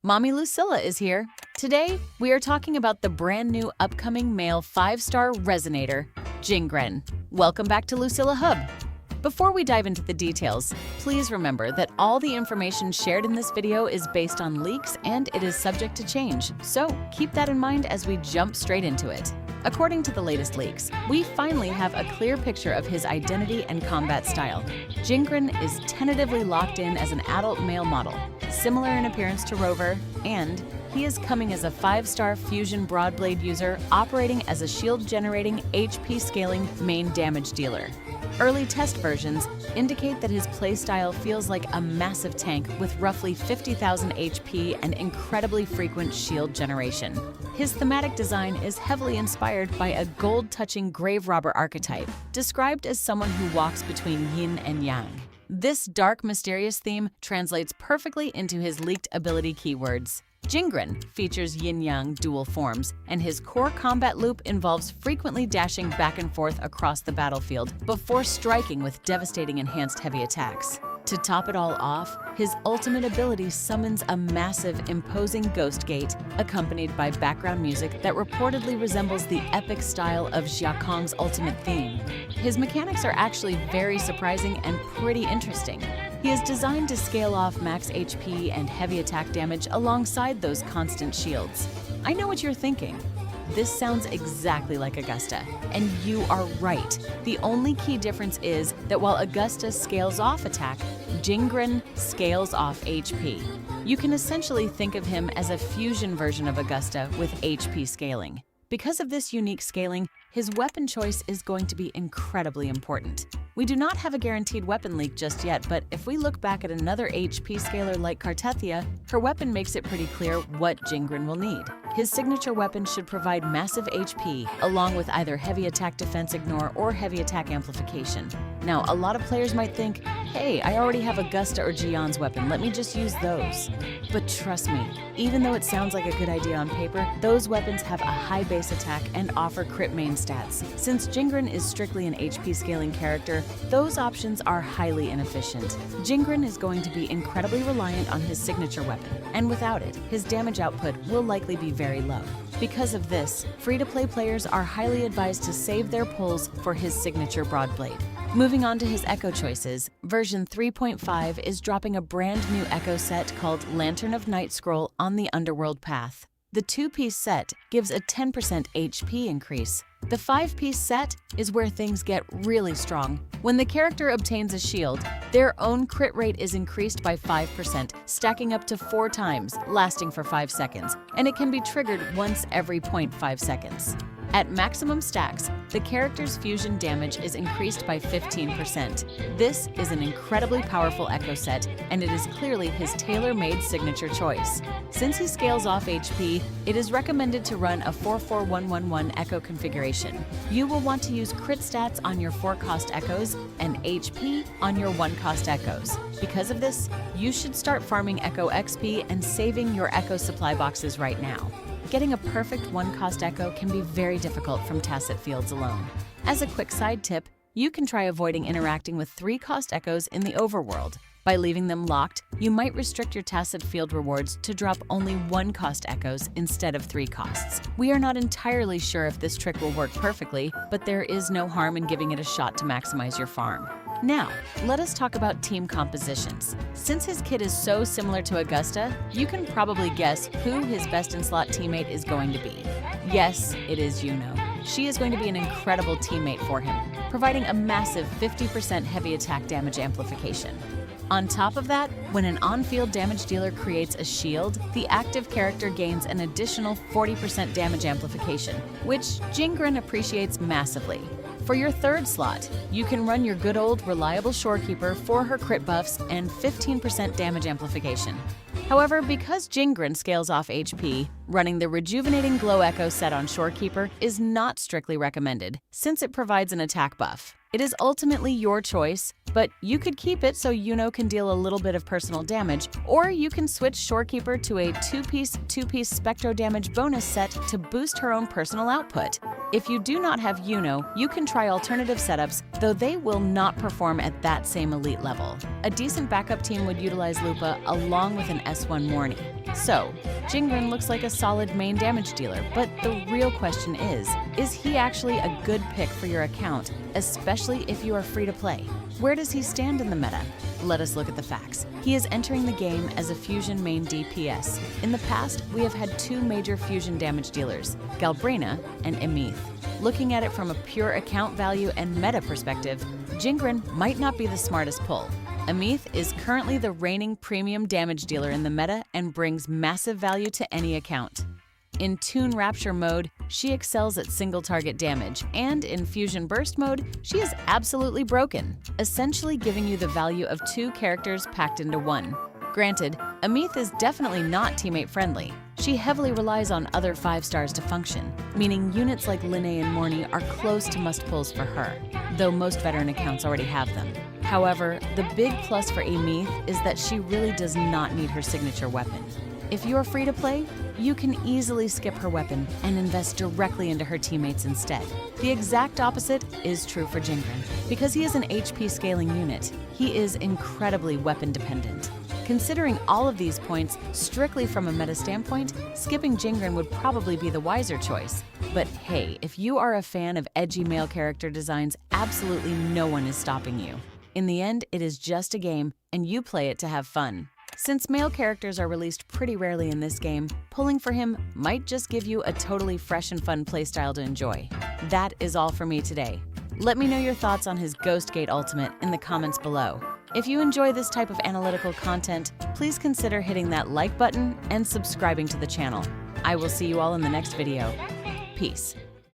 Mommy Lucilla is here. Today, we are talking about the brand new upcoming male 5-star resonator, Jingran. Welcome back to Lucilla Hub. Before we dive into the details, please remember that all the information shared in this video is based on leaks and it is subject to change, so keep that in mind as we jump straight into it. According to the latest leaks, we finally have a clear picture of his identity and combat style. Jingran is tentatively locked in as an adult male model, similar in appearance to Rover, and he is coming as a 5-star Fusion Broadblade user operating as a shield-generating, HP-scaling main damage dealer. Early test versions indicate that his playstyle feels like a massive tank with roughly 50,000 HP and incredibly frequent shield generation. His thematic design is heavily inspired by a gold-touching grave robber archetype, described as someone who walks between yin and yang. This dark, mysterious theme translates perfectly into his leaked ability keywords. Jingran features Yin-Yang dual forms, and his core combat loop involves frequently dashing back and forth across the battlefield before striking with devastating enhanced heavy attacks. To top it all off, his ultimate ability summons a massive, imposing ghost gate, accompanied by background music that reportedly resembles the epic style of Jia Kong's ultimate theme. His mechanics are actually very surprising and pretty interesting. He is designed to scale off max HP and heavy attack damage alongside those constant shields. I know what you're thinking. This sounds exactly like Augusta, and you are right. The only key difference is that while Augusta scales off attack, Jingran scales off HP. You can essentially think of him as a fusion version of Augusta with HP scaling. Because of this unique scaling, his weapon choice is going to be incredibly important. We do not have a guaranteed weapon leak just yet, but if we look back at another HP scaler like Kartethia, her weapon makes it pretty clear what Jingran will need. His signature weapon should provide massive HP, along with either heavy attack defense ignore or heavy attack amplification. Now, a lot of players might think, hey, I already have Augusta or Jian's weapon, let me just use those. But trust me, even though it sounds like a good idea on paper, those weapons have a high base attack and offer crit main stats. Since Jingran is strictly an HP scaling character, those options are highly inefficient. Jingran is going to be incredibly reliant on his signature weapon, and without it, his damage output will likely be very low. Because of this, free-to-play players are highly advised to save their pulls for his signature Broadblade. Moving on to his Echo choices, version 3.5 is dropping a brand new Echo set called Lantern of Night Scroll on the Underworld Path. The 2-piece set gives a 10% HP increase. The 5-piece set is where things get really strong. When the character obtains a shield, their own crit rate is increased by 5%, stacking up to 4 times, lasting for 5 seconds, and it can be triggered once every 0.5 seconds. At maximum stacks, the character's fusion damage is increased by 15%. This is an incredibly powerful Echo set, and it is clearly his tailor-made signature choice. Since he scales off HP, it is recommended to run a 4-4-1-1-1 Echo configuration. You will want to use crit stats on your 4-cost Echoes and HP on your 1-cost Echoes. Because of this, you should start farming Echo XP and saving your Echo supply boxes right now. Getting a perfect 1-cost Echo can be very difficult from tacit fields alone. As a quick side tip, you can try avoiding interacting with 3-cost Echoes in the overworld. By leaving them locked, you might restrict your tacit field rewards to drop only 1-cost Echoes instead of 3 costs. We are not entirely sure if this trick will work perfectly, but there is no harm in giving it a shot to maximize your farm. Now, let us talk about team compositions. Since his kit is so similar to Augusta, you can probably guess who his best-in-slot teammate is going to be. Yes, it is Iuno. She is going to be an incredible teammate for him, providing a massive 50% heavy attack damage amplification. On top of that, when an on-field damage dealer creates a shield, the active character gains an additional 40% damage amplification, which Jingran appreciates massively. For your 3rd slot, you can run your good old reliable Shorekeeper for her crit buffs and 15% damage amplification. However, because Jingran scales off HP, running the Rejuvenating Glow Echo set on Shorekeeper is not strictly recommended, since it provides an attack buff. It is ultimately your choice, but you could keep it so Iuno can deal a little bit of personal damage, or you can switch Shorekeeper to a two-piece Spectro damage bonus set to boost her own personal output. If you do not have Iuno, you can try alternative setups, though they will not perform at that same elite level. A decent backup team would utilize Lupa along with an S1 Morny. So, Jingran looks like a solid main damage dealer, but the real question is he actually a good pick for your account, especially if you are free to play? Where does he stand in the meta? Let us look at the facts. He is entering the game as a Fusion main DPS. In the past, we have had two major Fusion damage dealers, Galbrina and Aemeath. Looking at it from a pure account value and meta perspective, Jingran might not be the smartest pull. Aemeath is currently the reigning premium damage dealer in the meta and brings massive value to any account. In Toon Rapture mode, she excels at single target damage, and in Fusion Burst mode, she is absolutely broken, essentially giving you the value of two characters packed into one. Granted, Aemeath is definitely not teammate friendly. She heavily relies on other 5-stars to function, meaning units like Linne and Morny are close to must-pulls for her, though most veteran accounts already have them. However, the big plus for Aemeath is that she really does not need her signature weapon. If you're free to play, you can easily skip her weapon and invest directly into her teammates instead. The exact opposite is true for Jingran. Because he is an HP scaling unit, he is incredibly weapon dependent. Considering all of these points strictly from a meta standpoint, skipping Jingran would probably be the wiser choice. But hey, if you are a fan of edgy male character designs, absolutely no one is stopping you. In the end, it is just a game, and you play it to have fun. Since male characters are released pretty rarely in this game, pulling for him might just give you a totally fresh and fun playstyle to enjoy. That is all for me today. Let me know your thoughts on his Ghostgate ultimate in the comments below. If you enjoy this type of analytical content, please consider hitting that like button and subscribing to the channel. I will see you all in the next video. Peace.